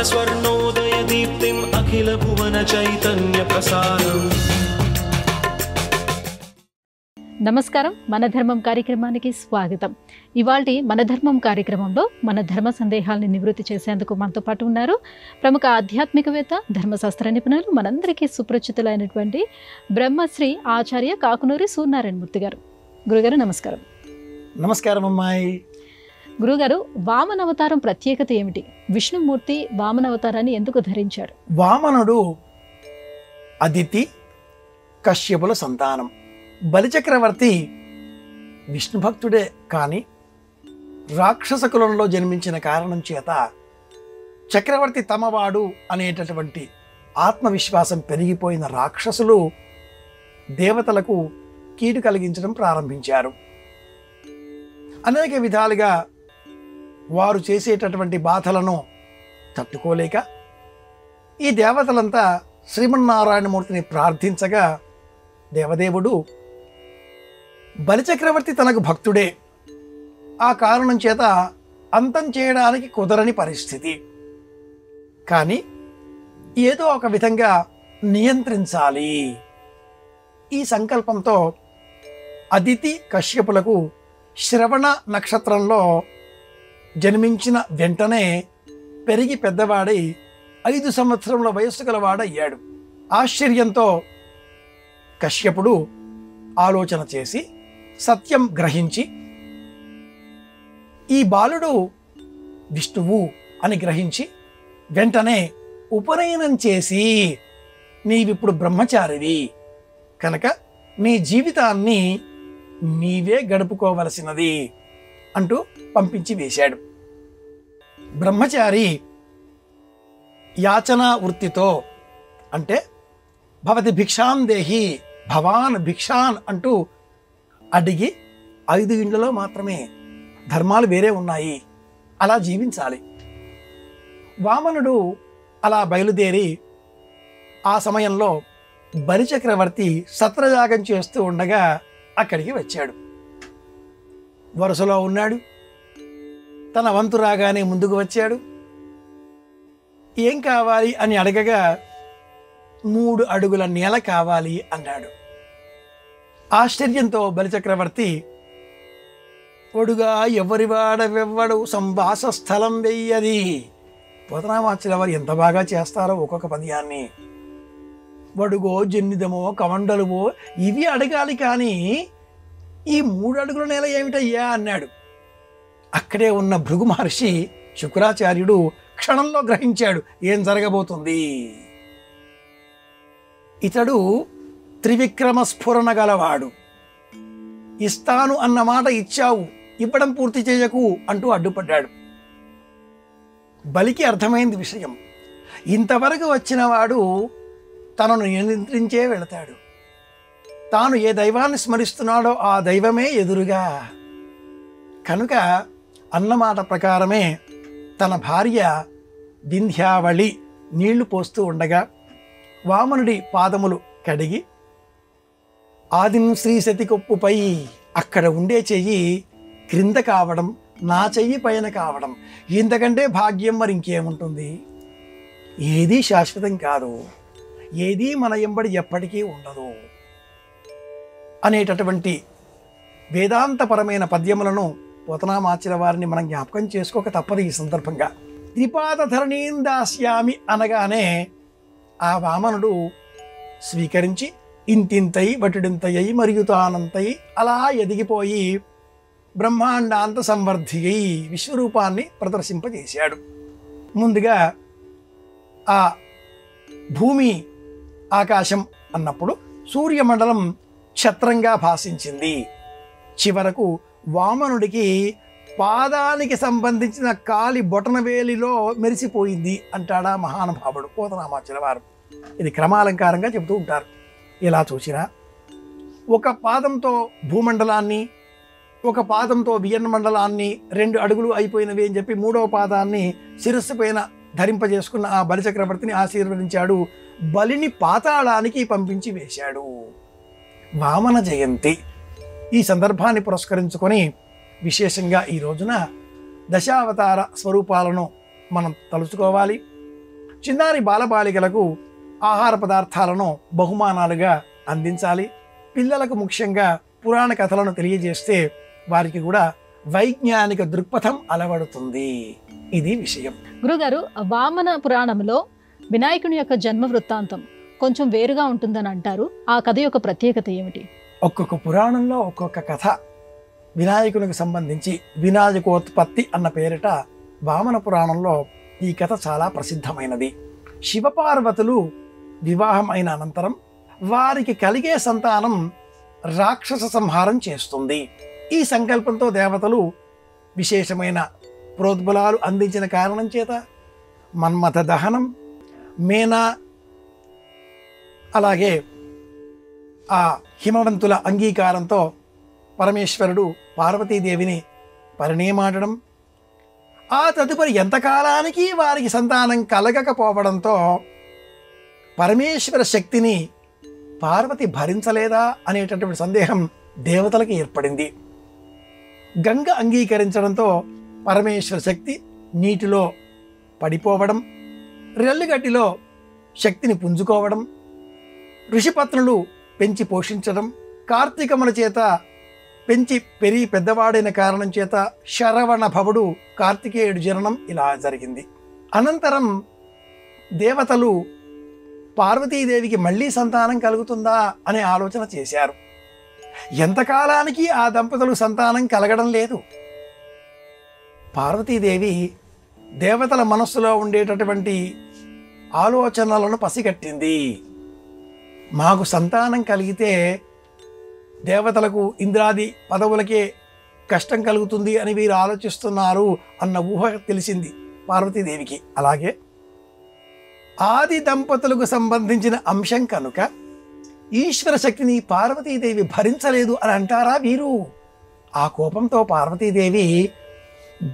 स्वर्णोदय दीप्तिम् अखिल भुवन चैतन्य प्रसारम्। నమస్కారం, మన ధర్మం కార్యక్రమానికి స్వాగతం. ఇవాల్టి మన ధర్మం కార్యక్రమంలో మన ధర్మ సందేహాలను నివృత్తి చేసేందుకు మనతో పాటు ఉన్నారు ప్రముఖ ఆధ్యాత్మికవేత్త, ధర్మశాస్త్ర నిపుణులు, మనందరికీ సుపరిచితులైనటువంటి బ్రహ్మశ్రీ ఆచార్య కాకునూరి సూర్యనారాయణమూర్తి గారు. గురుగారు నమస్కారం. నమస్కారం అమ్మాయి. గురుగారు, వామన అవతారం ప్రత్యేకత ఏమిటి? విష్ణుమూర్తి వామన అవతారాన్ని ఎందుకు ధరించాడు? వామనుడు అదితి కశ్యపుల సంతానం. బలిచక్రవర్తి విష్ణు భక్తుడే, కానీ రాక్షస కులంలో జన్మించిన కారణం చేత చక్రవర్తి తమవాడు అనేటటువంటి ఆత్మవిశ్వాసం పెరిగిపోయిన రాక్షసులు దేవతలకు కీడు కలిగించడం ప్రారంభించారు. అనేక విధాలుగా వారు చేసేటటువంటి బాధలను తట్టుకోలేక ఈ దేవతలంతా శ్రీమన్నారాయణమూర్తిని ప్రార్థించగా దేవదేవుడు బలిచక్రవర్తి తనకు భక్తుడే, ఆ కారణం చేత అంతం చేయడానికి కుదరని పరిస్థితి, కానీ ఏదో ఒక విధంగా నియంత్రించాలి. ఈ సంకల్పంతో అదితి కశ్యపులకు శ్రవణ నక్షత్రంలో జన్మించిన వెంటనే పెరిగి పెద్దవాడై 5 సంవత్సరముల వయస్సు గలవాడయ్యాడు. ఆశ్చర్యంతో కశ్యపుడు ఆలోచన చేసి సత్యం గ్రహించి ఈ బాలుడు విష్ణువు అని గ్రహించి వెంటనే ఉపనయనం చేసి, నీవిప్పుడు బ్రహ్మచారివి కనుక నీ జీవితాన్ని నీవే గడుపుకోవలసినది అంటూ పంపించి వేశాడు. బ్రహ్మచారి యాచనా వృత్తితో, అంటే భవతి భిక్షాం దేహి, భవాన్ భిక్షాన్ అంటూ అడిగి 5 ఇండ్లలో మాత్రమే, ధర్మాలు వేరే ఉన్నాయి, అలా జీవించాలి. వామనుడు అలా బయలుదేరి ఆ సమయంలో బలిచక్రవర్తి సత్రయాగం చేస్తూ ఉండగా అక్కడికి వచ్చాడు. వరుసలో ఉన్నాడు. తన వంతు రాగానే ముందుకు వచ్చాడు. ఏం కావాలి అని అడగగా 3 అడుగుల నేల కావాలి అన్నాడు. ఆశ్చర్యంతో బలిచక్రవర్తి, ఒడుగా ఎవరివాడవెవ్వడు సంవాస స్థలం వెయ్యది. పోతనామాచుల వారు ఎంత బాగా చేస్తారో ఒక్కొక్క పద్యాన్ని. వడుగో జన్నిదమో కమండలువో ఇవి అడగాలి, కానీ ఈ 3 అడుగుల నేల ఏమిటయ్యా అన్నాడు. అక్కడే ఉన్న భృగు మహర్షి శుక్రాచార్యుడు క్షణంలో గ్రహించాడు ఏం జరగబోతుంది. ఇతడు త్రివిక్రమ స్ఫురణ గలవాడు. ఇస్తాను అన్న మాట ఇచ్చావు, ఇవ్వడం పూర్తి చేయకు అంటూ అడ్డుపడ్డాడు. బలికి అర్థమైంది విషయం. ఇంతవరకు వచ్చిన వాడు తనను నియంత్రించే వెళతాడు. తాను ఏ దైవాన్ని స్మరిస్తున్నాడో ఆ దైవమే ఎదురుగా. కనుక అన్నమాట ప్రకారమే తన భార్య వింధ్యావళి నీళ్లు పోస్తూ ఉండగా వామనుడి పాదములు కడిగి ఆదిం శ్రీ సతికొప్పుపై అక్కడ ఉండే చెయ్యి క్రింద కావడం, నా చెయ్యి పైన కావడం, ఇంతకంటే భాగ్యం మరి ఇంకేముంటుంది? ఏదీ శాశ్వతం కాదు, ఏదీ మన ఎంబడి ఎప్పటికీ ఉండదు అనేటటువంటి వేదాంతపరమైన పద్యములను పోతనామాచుల వారిని మనం జ్ఞాపకం చేసుకోక తప్పదు. ఈ సందర్భంగా త్రిపాదధరణీం దాస్యామి అనగానే ఆ వామనుడు స్వీకరించి ఇంతింతై వటుడింతయ్యి మరియు తానంతై అలా ఎదిగిపోయి బ్రహ్మాండాంత సంవర్ధి అయి విశ్వరూపాన్ని ప్రదర్శింపజేశాడు. ముందుగా ఆ భూమి ఆకాశం అన్నప్పుడు సూర్యమండలం ఛత్రంగా భాషించింది. చివరకు వామనుడికి పాదానికి సంబంధించిన కాలి బొటనవేలిలో మెరిసిపోయింది అంటాడా మహానుభావుడు పోతనామాచుల వారు. ఇది క్రమాలంకారంగా చెబుతూ ఉంటారు. ఇలా చూసినా ఒక పాదంతో భూమండలాన్ని, ఒక పాదంతో వియన్మండలాన్ని 2 అడుగులు అయిపోయినవి అని చెప్పి 3వ పాదాన్ని శిరస్సు పైన ధరింపజేసుకున్న ఆ బలిచక్రవర్తిని ఆశీర్వదించాడు. బలిని పాతాళానికి పంపించి వేశాడు. వామన జయంతి ఈ సందర్భాన్ని పురస్కరించుకొని విశేషంగా ఈ రోజున దశావతార స్వరూపాలను మనం తలుచుకోవాలి. చిన్నారి బాలబాలికలకు ఆహార పదార్థాలను బహుమానాలుగా అందించాలి. పిల్లలకు ముఖ్యంగా పురాణ కథలను తెలియజేస్తే వారికి కూడా వైజ్ఞానిక దృక్పథం అలవడుతుంది. ఇది విషయం. గురుగారు, వామన పురాణంలో వినాయకుని యొక్క జన్మ వృత్తాంతం కొంచెం వేరుగా ఉంటుందని అంటారు. ఆ కథ యొక్క ప్రత్యేకత ఏమిటి? ఒక్కొక్క పురాణంలో ఒక్కొక్క కథ వినాయకునికి సంబంధించి వినాయకోత్పత్తి అన్న పేరిట వామన పురాణంలో ఈ కథ చాలా ప్రసిద్ధమైనది. శివపార్వతులు వివాహం అయిన అనంతరం వారికి కలిగే సంతానం రాక్షస సంహారం చేస్తుంది. ఈ సంకల్పంతో దేవతలు విశేషమైన ప్రోద్బలాలు అందించిన కారణం చేత మన్మథ దహనం, మేనా, అలాగే ఆ హిమవంతుల అంగీకారంతో పరమేశ్వరుడు పార్వతీదేవిని పరిణయమాడడం, ఆ తదుపరి ఎంతకాలానికి వారికి సంతానం కలగకపోవడంతో పరమేశ్వర శక్తిని పార్వతి భరించలేదా అనేటటువంటి సందేహం దేవతలకు ఏర్పడింది. గంగ అంగీకరించడంతో పరమేశ్వర శక్తి నీటిలో పడిపోవడం, రెల్లుగడ్డిలో శక్తిని పుంజుకోవడం, ఋషిపత్నులు పెంచి పోషించడం, కార్తీకముల చేత పెంచి పెరిగి పెద్దవాడైన కారణం చేత శరవణ భవుడు కార్తికేయుడు జననం ఇలా జరిగింది. అనంతరం దేవతలు పార్వతీదేవికి మళ్ళీ సంతానం కలుగుతుందా అనే ఆలోచన చేశారు. ఎంతకాలానికి ఆ దంపతులు సంతానం కలగడం లేదు. పార్వతీదేవి దేవతల మనస్సులో ఉండేటటువంటి ఆలోచనలను పసిగట్టింది. మాకు సంతానం కలిగితే దేవతలకు ఇంద్రాది పదవులకే కష్టం కలుగుతుంది అని వీరు ఆలోచిస్తున్నారు అన్న ఊహ తెలిసింది పార్వతీదేవికి. అలాగే ఆది దంపతులకు సంబంధించిన అంశం కనుక ఈశ్వర శక్తిని పార్వతీదేవి భరించలేదు అని అంటారా వీరు. ఆ కోపంతో పార్వతీదేవి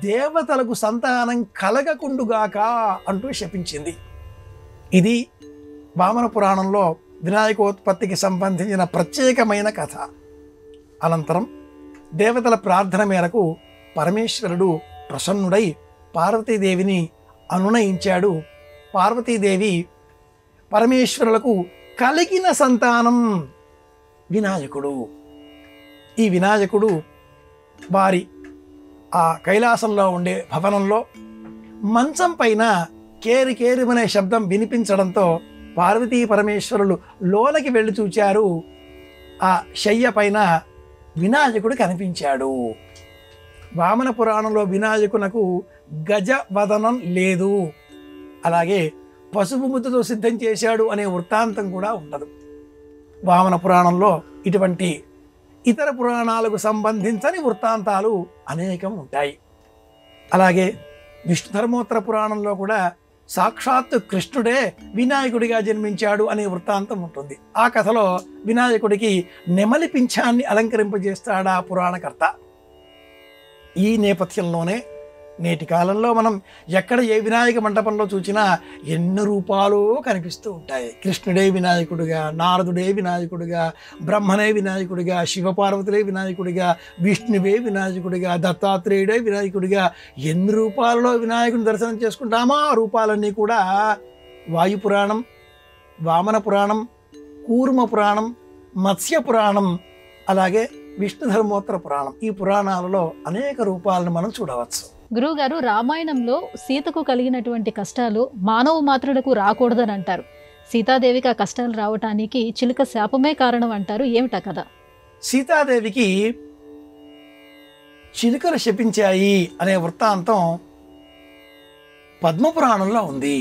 దేవతలకు సంతానం కలగకుండుగాక అంటూ శపించింది. ఇది వామన పురాణంలో వినాయకోత్పత్తికి సంబంధించిన ప్రత్యేకమైన కథ. అనంతరం దేవతల ప్రార్థన మేరకు పరమేశ్వరుడు ప్రసన్నుడై పార్వతీదేవిని అనునయించాడు. పార్వతీదేవి పరమేశ్వరులకు కలిగిన సంతానం వినాయకుడు. ఈ వినాయకుడు వారి ఆ కైలాసంలో ఉండే భవనంలో మంచం పైన కేరి కేరిమనే శబ్దం వినిపించడంతో పార్వతీ పరమేశ్వరులు లోనికి వెళ్ళి చూచారు. ఆ శయ్య పైన వినాయకుడు కనిపించాడు. వామన పురాణంలో వినాయకునకు గజవదనం లేదు, అలాగే పసుపు ముద్దతో సిద్ధం చేశాడు అనే వృత్తాంతం కూడా ఉండదు. వామన పురాణంలో ఇటువంటి ఇతర పురాణాలకు సంబంధించని వృత్తాంతాలు అనేకం ఉంటాయి. అలాగే విష్ణు ధర్మోత్తర పురాణంలో కూడా సాక్షాత్తు కృష్ణుడే వినాయకుడిగా జన్మించాడు అనే వృత్తాంతం ఉంటుంది. ఆ కథలో వినాయకుడికి నెమలి పింఛాన్ని అలంకరింపజేస్తాడా పురాణకర్త. ఈ నేపథ్యంలోనే నేటి కాలంలో మనం ఎక్కడ ఏ వినాయక మంటపంలో చూసినా ఎన్ని రూపాలు కనిపిస్తూ ఉంటాయి. కృష్ణుడే వినాయకుడిగా, నారదుడే వినాయకుడిగా, బ్రహ్మనే వినాయకుడిగా, శివపార్వతులే వినాయకుడిగా, విష్ణువే వినాయకుడిగా, దత్తాత్రేయుడే వినాయకుడిగా, ఎన్ని రూపాలలో వినాయకుడిని దర్శనం చేసుకుంటామో ఆ రూపాలన్నీ కూడా వాయుపురాణం, వామన పురాణం, కూర్మ పురాణం, మత్స్య పురాణం, అలాగే విష్ణు ధర్మోత్తర పురాణం, ఈ పురాణాలలో అనేక రూపాలను మనం చూడవచ్చు. గురువుగారు, రామాయణంలో సీతకు కలిగినటువంటి కష్టాలు మానవ మాత్రులకు రాకూడదని అంటారు. సీతాదేవికి ఆ కష్టాలు రావటానికి చిలుక శాపమే కారణం అంటారు. ఏమిటా కదా? సీతాదేవికి చిలుకలు శపించాయి అనే వృత్తాంతం పద్మపురాణంలో ఉంది.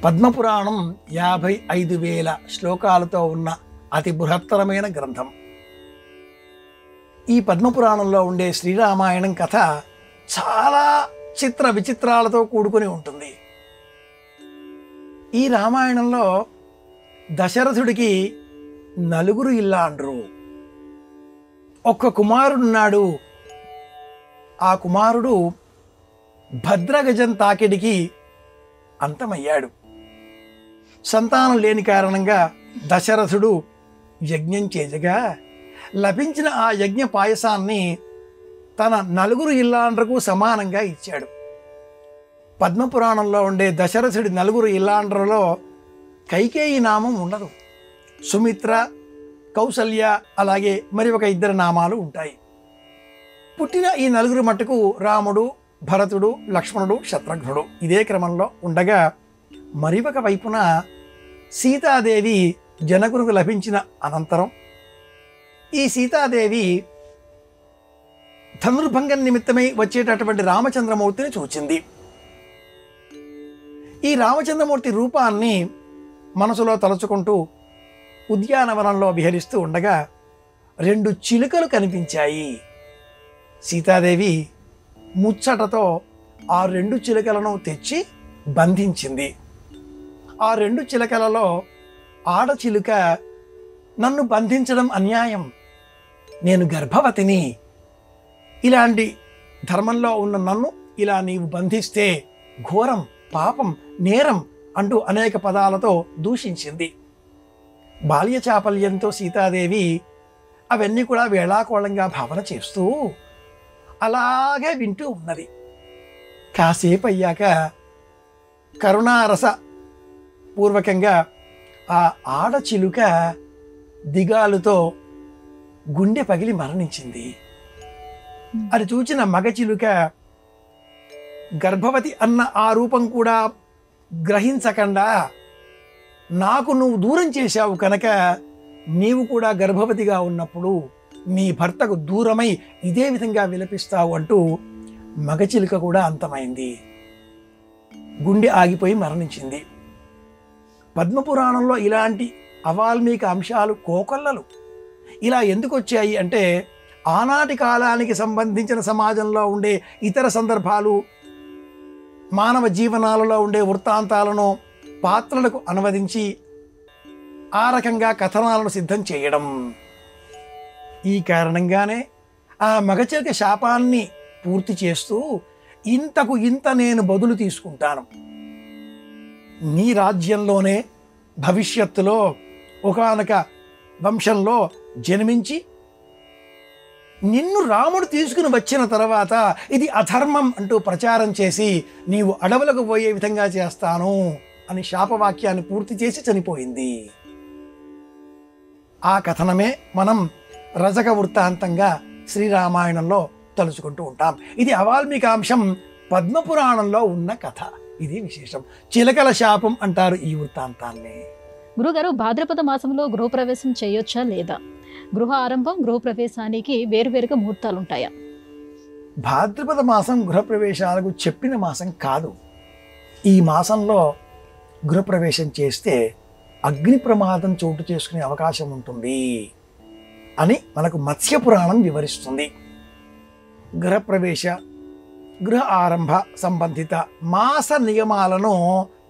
పద్మపురాణం 55,000 శ్లోకాలతో ఉన్న అతి బృహత్తరమైన గ్రంథం. ఈ పద్మపురాణంలో ఉండే శ్రీరామాయణం కథ చాలా చిత్ర విచిత్రాలతో కూడుకుని ఉంటుంది. ఈ రామాయణంలో దశరథుడికి 4 ఇల్లాండ్రు, ఒక్క కుమారుడున్నాడు. ఆ కుమారుడు భద్రగజం తాకిడికి అంతమయ్యాడు. సంతానం లేని కారణంగా దశరథుడు యజ్ఞం చేయగా లభించిన ఆ యజ్ఞ పాయసాన్ని తన 4 ఇల్లాండ్రకు సమానంగా ఇచ్చాడు. పద్మపురాణంలో ఉండే దశరథుడి నలుగురు ఇల్లాండ్రలో కైకేయి నామం ఉండదు. సుమిత్ర, కౌసల్య, అలాగే మరి ఒక ఇద్దరు నామాలు ఉంటాయి. పుట్టిన ఈ నలుగురు మట్టుకు రాముడు, భరతుడు, లక్ష్మణుడు, శత్రుఘ్నుడు ఇదే క్రమంలో ఉండగా, మరి ఒక వైపున సీతాదేవి జనకునికి లభించిన అనంతరం ఈ సీతాదేవి ధనుర్భంగం నిమిత్తమై వచ్చేటటువంటి రామచంద్రమూర్తిని చూచింది. ఈ రామచంద్రమూర్తి రూపాన్ని మనసులో తలుచుకుంటూ ఉద్యానవనంలో విహరిస్తూ ఉండగా 2 చిలుకలు కనిపించాయి. సీతాదేవి ముచ్చటతో ఆ 2 చిలుకలను తెచ్చి బంధించింది. ఆ 2 చిలుకలలో ఆడచిలుక, నన్ను బంధించడం అన్యాయం, నేను గర్భవతిని, ఇలాంటి ధర్మంలో ఉన్న నన్ను ఇలా నీవు బంధిస్తే ఘోరం, పాపం, నేరం అంటూ అనేక పదాలతో దూషించింది. బాల్య చాపల్యంతో సీతాదేవి అవన్నీ కూడా వేళాకోళంగా భావన చేస్తూ అలాగే వింటూ ఉన్నది. కాసేపు అయ్యాక కరుణారస పూర్వకంగా ఆ ఆడచిలుక దిగాలుతో గుండె పగిలి మరణించింది. అది చూచిన మగచిలుక గర్భవతి అన్న ఆ రూపం కూడా గ్రహించకుండా, నాకు నువ్వు దూరం చేశావు కనుక నీవు కూడా గర్భవతిగా ఉన్నప్పుడు నీ భర్తకు దూరమై ఇదే విధంగా విలపిస్తావు అంటూ మగచిలుక కూడా అంతమైంది. గుండె ఆగిపోయి మరణించింది. పద్మపురాణంలో ఇలాంటి అవాల్మీక అంశాలు కోకొల్లలు. ఇలా ఎందుకు వచ్చాయి అంటే, ఆనాటి కాలానికి సంబంధించిన సమాజంలో ఉండే ఇతర సందర్భాలు, మానవ జీవనాలలో ఉండే వృత్తాంతాలను పాత్రలకు అనువదించి ఆ రకంగా కథనాలను సిద్ధం చేయడం. ఈ కారణంగానే ఆ మగచిలుక శాపాన్ని పూర్తి చేస్తూ, ఇంతకు ఇంత నేను బదులు తీసుకుంటాను, నీ రాజ్యంలోనే భవిష్యత్తులో ఒకానొక వంశంలో జన్మించి నిన్ను రాముడు తీసుకుని వచ్చిన తర్వాత ఇది అధర్మం అంటూ ప్రచారం చేసి నీవు అడవులకు పోయే విధంగా చేస్తాను అని శాపవాక్యాన్ని పూర్తి చేసి చనిపోయింది. ఆ కథనమే మనం రజక వృత్తాంతంగా శ్రీరామాయణంలో తలుచుకుంటూ ఉంటాం. ఇది అవాల్మీకాంశం పద్మపురాణంలో ఉన్న కథ. ఇది విశేషం. చిలకల శాపం అంటారు ఈ వృత్తాంతాన్ని. గురుగారు, భాద్రపద మాసంలో గృహప్రవేశం చేయొచ్చా లేదా? గృహ ఆరంభం, గృహప్రవేశానికి వేరువేరుగా ముహూర్తాలు ఉంటాయా? భాద్రపద మాసం గృహప్రవేశాలకు చెప్పిన మాసం కాదు. ఈ మాసంలో గృహప్రవేశం చేస్తే అగ్ని ప్రమాదం చోటు చేసుకునే అవకాశం ఉంటుంది అని మనకు మత్స్య పురాణం వివరిస్తుంది. గృహప్రవేశ, గృహ ఆరంభ సంబంధిత మాస నియమాలను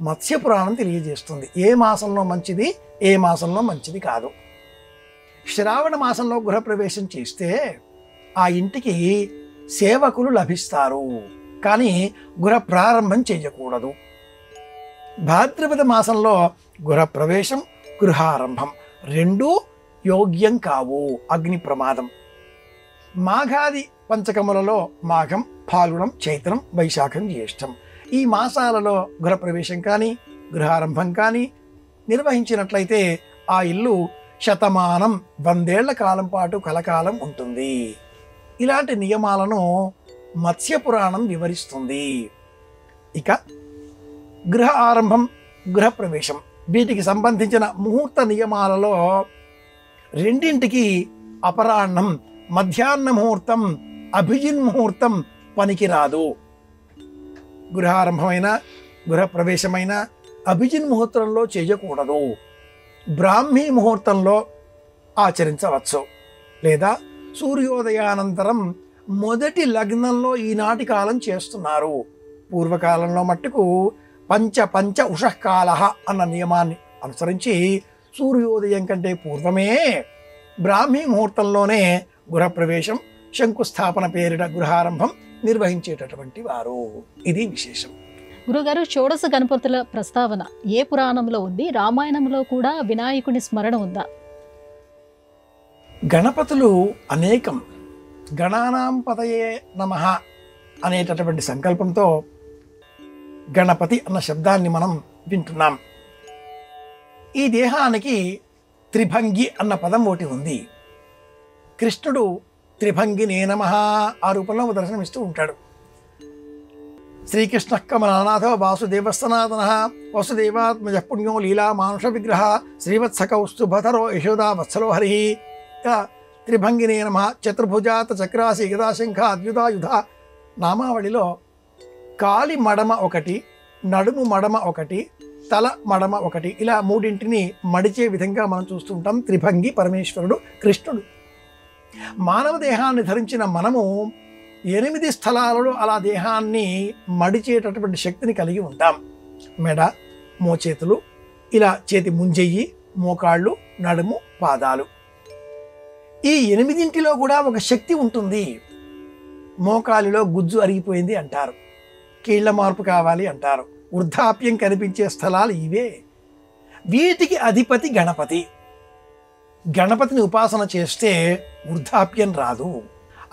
మత్స్య పురాణం తెలియజేస్తుంది. ఏ మాసంలో మంచిది, ఏ మాసంలో మంచిది కాదు. శ్రావణ మాసంలో గృహప్రవేశం చేస్తే ఆ ఇంటికి సేవకులు లభిస్తారు, కానీ గృహ ప్రారంభం చేయకూడదు. భాద్రపద మాసంలో గృహప్రవేశం, గృహారంభం రెండూ యోగ్యం కావు, అగ్ని ప్రమాదం. మాఘాది పంచకములలో మాఘం, ఫాల్గుణం, చైత్రం, వైశాఖం, జ్యేష్టం ఈ మాసాలలో గృహప్రవేశం కానీ గృహారంభం కానీ నిర్వహించినట్లయితే ఆ ఇల్లు శతమానం 100 ఏళ్ల కాలం పాటు కలకాలం ఉంటుంది. ఇలాంటి నియమాలను మత్స్య పురాణం వివరిస్తుంది. ఇక గృహ ఆరంభం, గృహప్రవేశం వీటికి సంబంధించిన ముహూర్త నియమాలలో రెండింటికి అపరాహ్నం, మధ్యాహ్న ముహూర్తం, అభిజిన్ ముహూర్తం పనికిరాదు. గృహారంభమైన గృహప్రవేశమైన అభిజిన్ ముహూర్తంలో చేయకూడదు. బ్రాహ్మీ ముహూర్తంలో ఆచరించవచ్చు, లేదా సూర్యోదయానంతరం మొదటి లగ్నంలో ఈనాటి కాలం చేస్తున్నారు. పూర్వకాలంలో మట్టుకు పంచ ఉషఃకాల అన్న నియమాన్ని అనుసరించి సూర్యోదయం కంటే పూర్వమే బ్రాహ్మీ ముహూర్తంలోనే గృహప్రవేశం, శంకుస్థాపన పేరిట గృహారంభం నిర్వహించేటటువంటి వారు. ఇది విశేషం. గురుగారు, షోడశ గణపతుల ప్రస్తావన ఏ పురాణంలో ఉంది? రామాయణంలో కూడా వినాయకుని స్మరణ ఉందా? గణపతులు అనేకం. గణానాం పతయే నమః అనేటటువంటి సంకల్పంతో గణపతి అన్న శబ్దాన్ని మనం వింటున్నాం. ఈ దేహానికి త్రిభంగి అన్న పదం ఒకటి ఉంది. కృష్ణుడు త్రిభంగినే నమః ఆ రూపంలో దర్శనమిస్తూ ఉంటాడు. శ్రీకృష్ణ కమలనాథో వాసుదేవస్తనాతన వసుదేవాత్మజ పుణ్యో లీలా మానుష విగ్రహ శ్రీవత్సకౌస్తుభధరో యశోదా వత్సలో హరి. త్రిభంగినే నమః చతుర్భుజాత చక్రాసి గదాశంఖ అద్యుతాయుధ నామావళిలో కాలి మడమ ఒకటి, నడుము మడమ ఒకటి, తల మడమ ఒకటి, ఇలా మూడింటిని మడిచే విధంగా మనం చూస్తుంటాం. త్రిభంగి పరమేశ్వరుడు కృష్ణుడు. మానవ దేహాన్ని ధరించిన మనము 8 స్థలాలలో అలా దేహాన్ని మడిచేటటువంటి శక్తిని కలిగి ఉంటాం. మెడ, మోచేతులు, ఇలా చేతి ముంజెయ్యి, మోకాళ్ళు, నడుము, పాదాలు. ఈ 8 కూడా ఒక శక్తి ఉంటుంది. మోకాలిలో గుజ్జు అరిగిపోయింది అంటారు, కీళ్ల మార్పు కావాలి అంటారు, వృద్ధాప్యం కనిపించే స్థలాలు ఇవే. వీటికి అధిపతి గణపతి. గణపతిని ఉపాసన చేస్తే వృద్ధాప్యం రాదు.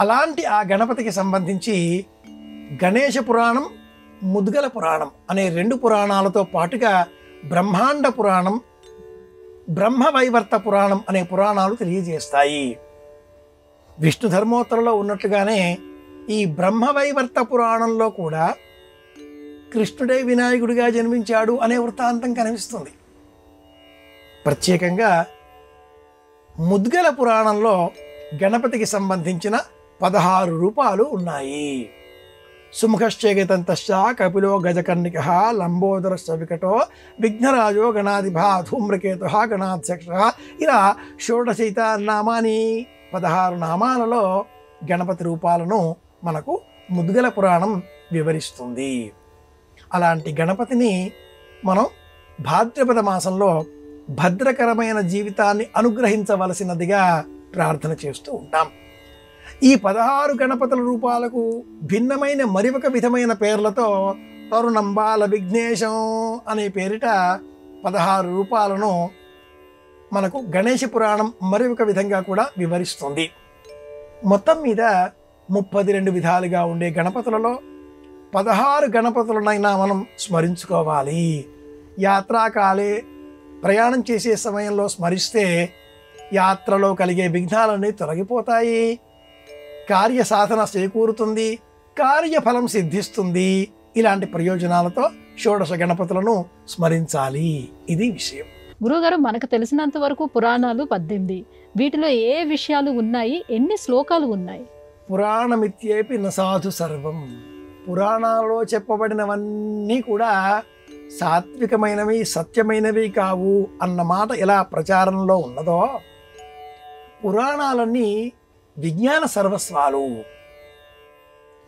అలాంటి ఆ గణపతికి సంబంధించి గణేశ పురాణం, ముద్గల పురాణం అనే 2 పురాణాలతో పాటుగా బ్రహ్మాండ పురాణం, బ్రహ్మవైవర్త పురాణం అనే పురాణాలు తెలియజేస్తాయి. విష్ణు ధర్మోత్తరలో ఉన్నట్లుగానే ఈ బ్రహ్మవైవర్త పురాణంలో కూడా కృష్ణుడే వినాయకుడిగా జన్మించాడు అనే వృత్తాంతం కనిపిస్తుంది. ప్రత్యేకంగా ముద్గల పురాణంలో గణపతికి సంబంధించిన 16 రూపాలు ఉన్నాయి. సుముఖశ్చేగతంతశ్చ కపిలో గజకర్ణిక లంబోదరశ్చ వికటో విఘ్నరాజో గణాధిపా ధూమ్రకేతు గణాధ్యక్ష. ఇలా షోడశైత నామాని 16 నామాలలో గణపతి రూపాలను మనకు ముద్గల పురాణం వివరిస్తుంది. అలాంటి గణపతిని మనం భాద్రపద మాసంలో భద్రకరమైన జీవితాన్ని అనుగ్రహించవలసినదిగా ప్రార్థన చేస్తూ ఉంటాం. ఈ 16 గణపతుల రూపాలకు భిన్నమైన మరి ఒక విధమైన పేర్లతో తరుణం బాల విఘ్నేశం అనే పేరిట 16 రూపాలను మనకు గణేశ పురాణం మరి ఒక విధంగా కూడా వివరిస్తుంది. మొత్తం మీద 32 విధాలుగా ఉండే గణపతులలో 16 గణపతులనైనా మనం స్మరించుకోవాలి. యాత్రాకాలే ప్రయాణం చేసే సమయంలో స్మరిస్తే యాత్రలో కలిగే విఘ్నాలన్నీ తొలగిపోతాయి, కార్య సాధన చేకూరుతుంది, కార్యఫలం సిద్ధిస్తుంది. ఇలాంటి ప్రయోజనాలతో షోడశ గణపతులను స్మరించాలి. ఇది విషయం. గురువుగారు, మనకు తెలిసినంత వరకు పురాణాలు 18. వీటిలో ఏ విషయాలు ఉన్నాయి, ఎన్ని శ్లోకాలు ఉన్నాయి? పురాణమిత్యేపి నసాధు సర్వం. పురాణాలలో చెప్పబడినవన్నీ కూడా సాత్వికమైనవి, సత్యమైనవి కావు అన్న మాట ఎలా ప్రచారంలో ఉన్నదో, పురాణాలన్నీ విజ్ఞాన సర్వస్వాలు.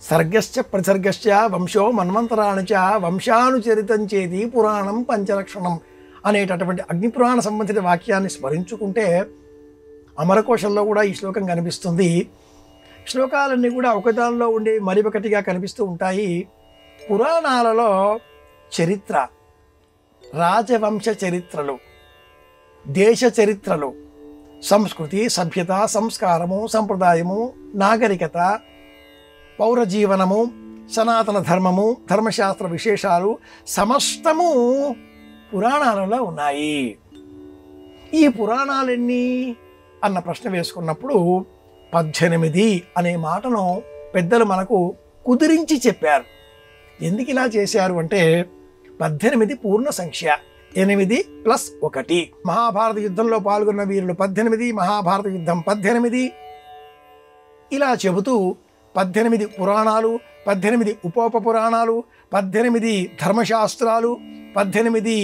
సర్గశ్చ ప్రసర్గశ్చ వంశో మన్వంతరాణి చ వంశానుచరితం చేతి పురాణం పంచలక్షణం అనేటటువంటి అగ్నిపురాణ సంబంధిత వాక్యాన్ని స్మరించుకుంటే అమరకోశంలో కూడా ఈ శ్లోకం కనిపిస్తుంది. శ్లోకాలన్నీ కూడా ఒకదానిలో ఉండి మరి ఒకటిగా కనిపిస్తూ ఉంటాయి. పురాణాలలో చరిత్ర, రాజవంశ చరిత్రలు, దేశ చరిత్రలు, సంస్కృతి, సభ్యత, సంస్కారము, సంప్రదాయము, నాగరికత, పౌరజీవనము, సనాతన ధర్మము, ధర్మశాస్త్ర విశేషాలు సమస్తము పురాణాలలో ఉన్నాయి. ఈ పురాణాలెన్ని అన్న ప్రశ్న వేసుకున్నప్పుడు 18 అనే మాటను పెద్దలు మనకు కుదిరించి చెప్పారు. ఎందుకు ఇలా చేశారు అంటే 18 పూర్ణ సంఖ్య, 8 + 1. మహాభారత యుద్ధంలో పాల్గొన్న వీరులు 18, మహాభారత యుద్ధం 18. ఇలా చెబుతూ 18 పురాణాలు, 18 ఉపోప పురాణాలు, 18 ధర్మశాస్త్రాలు, 18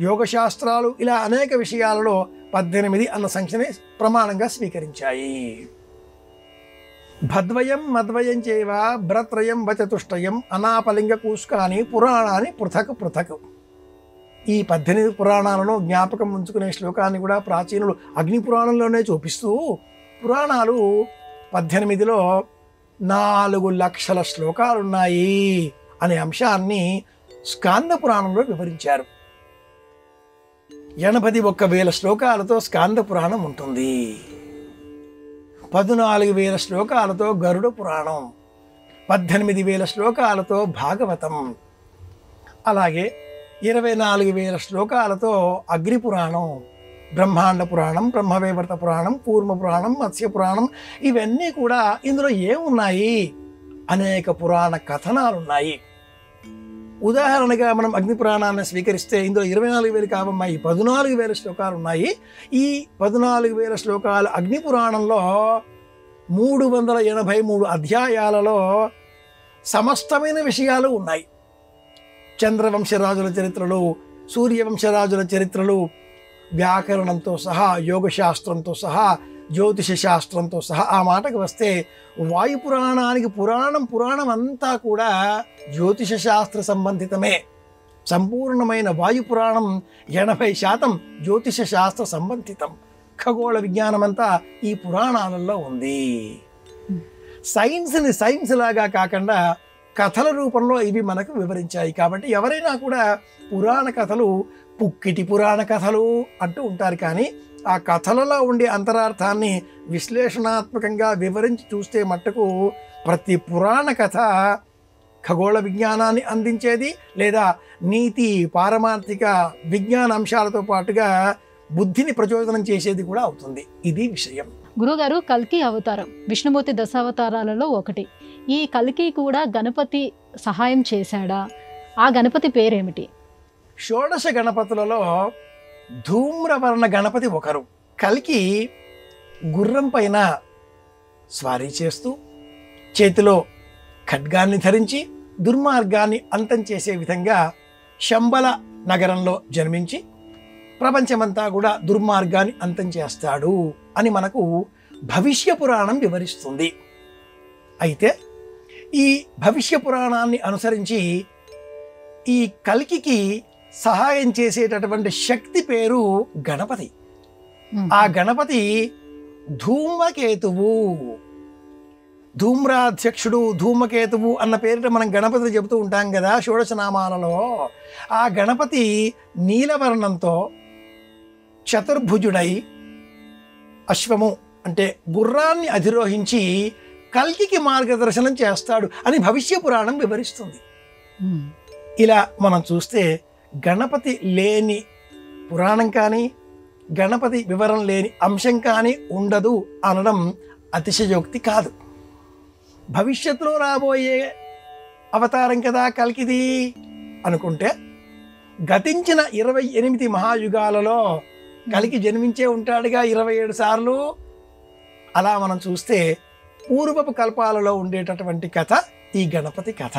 యోగశాస్త్రాలు, ఇలా అనేక విషయాలలో 18 అన్న సంఖ్యని ప్రమాణంగా స్వీకరించాయి. భద్వయం మద్వయం చేవ భ్రత్రయం వచతుష్టయం అనాపలింగ కూష్కాని పురాణాన్ని పృథక్ పృథక్. ఈ 18 పురాణాలను జ్ఞాపకం ఉంచుకునే శ్లోకాన్ని కూడా ప్రాచీనులు అగ్ని పురాణంలోనే చూపిస్తూ పురాణాలు 18లో 4 లక్షల శ్లోకాలున్నాయి అనే అంశాన్ని స్కాంద పురాణంలో వివరించారు. 81,000 శ్లోకాలతో స్కాంద పురాణం ఉంటుంది. 14,000 శ్లోకాలతో గరుడ పురాణం, 18,000 శ్లోకాలతో భాగవతం, అలాగే 24,000 శ్లోకాలతో అగ్ని పురాణం, బ్రహ్మాండ పురాణం, బ్రహ్మవైవర్త పురాణం, కూర్మ పురాణం, మత్స్య పురాణం, ఇవన్నీ కూడా ఇందులో ఏమున్నాయి? అనేక పురాణ కథనాలు ఉన్నాయి. ఉదాహరణగా మనం అగ్ని పురాణాన్ని స్వీకరిస్తే ఇందులో 24,000 కావమ్మాయి 14,000 శ్లోకాలు ఉన్నాయి. ఈ 14,000 శ్లోకాలు అగ్ని పురాణంలో 383 అధ్యాయాలలో సమస్తమైన విషయాలు ఉన్నాయి. చంద్రవంశరాజుల చరిత్రలు, సూర్యవంశరాజుల చరిత్రలు, వ్యాకరణంతో సహా, యోగశాస్త్రంతో సహా, జ్యోతిష శాస్త్రంతో సహా. ఆ మాటకు వస్తే వాయుపురాణానికి పురాణం అంతా కూడా జ్యోతిష శాస్త్ర సంబంధితమే. సంపూర్ణమైన వాయుపురాణం 80% జ్యోతిష శాస్త్ర సంబంధితం. ఖగోళ విజ్ఞానం అంతా ఈ పురాణాలలో ఉంది. సైన్స్ని సైన్స్ లాగా కాకుండా కథల రూపంలో ఇవి మనకు వివరించాయి. కాబట్టి ఎవరైనా కూడా పురాణ కథలు పుక్కిటి పురాణ కథలు అంటూ ఉంటారు. కానీ ఆ కథలలో ఉండే అంతరార్థాన్ని విశ్లేషణాత్మకంగా వివరించి చూస్తే మట్టుకు ప్రతి పురాణ కథ ఖగోళ విజ్ఞానాన్ని అందించేది, లేదా నీతి, పారమార్థిక విజ్ఞాన అంశాలతో పాటుగా బుద్ధిని ప్రచోదనం చేసేది కూడా అవుతుంది. ఇది విషయం. గురుగారు, కల్కి అవతారం విష్ణుమూర్తి దశావతారాలలో ఒకటి. ఈ కల్కి కూడా గణపతి సహాయం చేశాడా? ఆ గణపతి పేరేమిటి? షోడశ గణపతులలో ధూమ్రవర్ణ గణపతి ఒకరు. కల్కి గుర్రం పైన స్వారీ చేస్తూ చేతిలో ఖడ్గాన్ని ధరించి దుర్మార్గాన్ని అంతం చేసే విధంగా శంబల నగరంలో జన్మించి ప్రపంచమంతా కూడా దుర్మార్గాన్ని అంతం చేస్తాడు అని మనకు భవిష్య పురాణం వివరిస్తుంది. అయితే ఈ భవిష్య పురాణాన్ని అనుసరించి ఈ కల్కికి సహాయం చేసేటటువంటి శక్తి పేరు గణపతి. ఆ గణపతి ధూమకేతువు. ధూమ్రాధ్యక్షుడు, ధూమకేతువు అన్న పేరిట మనం గణపతిని చెబుతూ ఉంటాం కదా షోడశనామాలలో. ఆ గణపతి నీలవర్ణంతో చతుర్భుజుడై అశ్వము అంటే గుర్రాన్ని అధిరోహించి కల్కికి మార్గదర్శనం చేస్తాడు అని భవిష్య పురాణం వివరిస్తుంది. ఇలా మనం చూస్తే గణపతి లేని పురాణం కానీ, గణపతి వివరం లేని అంశం కానీ ఉండదు అనడం అతిశయోక్తి కాదు. భవిష్యత్తులో రాబోయే అవతారం కదా కల్కిది అనుకుంటే, గతించిన 28 మహాయుగాలలో కలికి జన్మించే ఉంటాడుగా 27 సార్లు. అలా మనం చూస్తే పూర్వపు కల్పాలలో ఉండేటటువంటి కథ ఈ గణపతి కథ.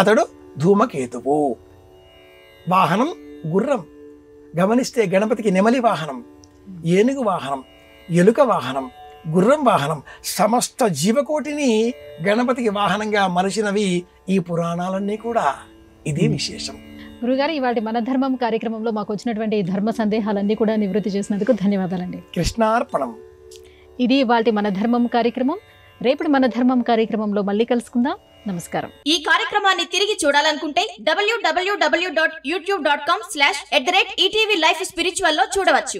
అతడు ధూమకేతువు. వాహనం గుర్రం. గమనిస్తే గణపతికి నెమలి వాహనం, ఏనుగు వాహనం, ఎలుక వాహనం, గుర్రం వాహనం, సమస్త జీవకోటిని గణపతికి వాహనంగా మలిచినవి ఈ పురాణాలన్నీ కూడా. ఇది విశేషం. గురుగారు, ఇవాటి మన ధర్మం కార్యక్రమంలో మాకు వచ్చినటువంటి ఈ ధర్మ సందేహాలన్నీ కూడా నివృత్తి చేసినందుకు ధన్యవాదాలండి. కృష్ణార్పణం. ఇది ఇవాటి మన ధర్మం కార్యక్రమం. రేపటి మన ధర్మం కార్యక్రమంలో మళ్ళీ కలుసుకుందాం. నమస్కారం. ఈ కార్యక్రమాన్ని తిరిగి చూడాలనుకుంటే www.youtube.com/ETV Life Spiritual లో చూడవచ్చు.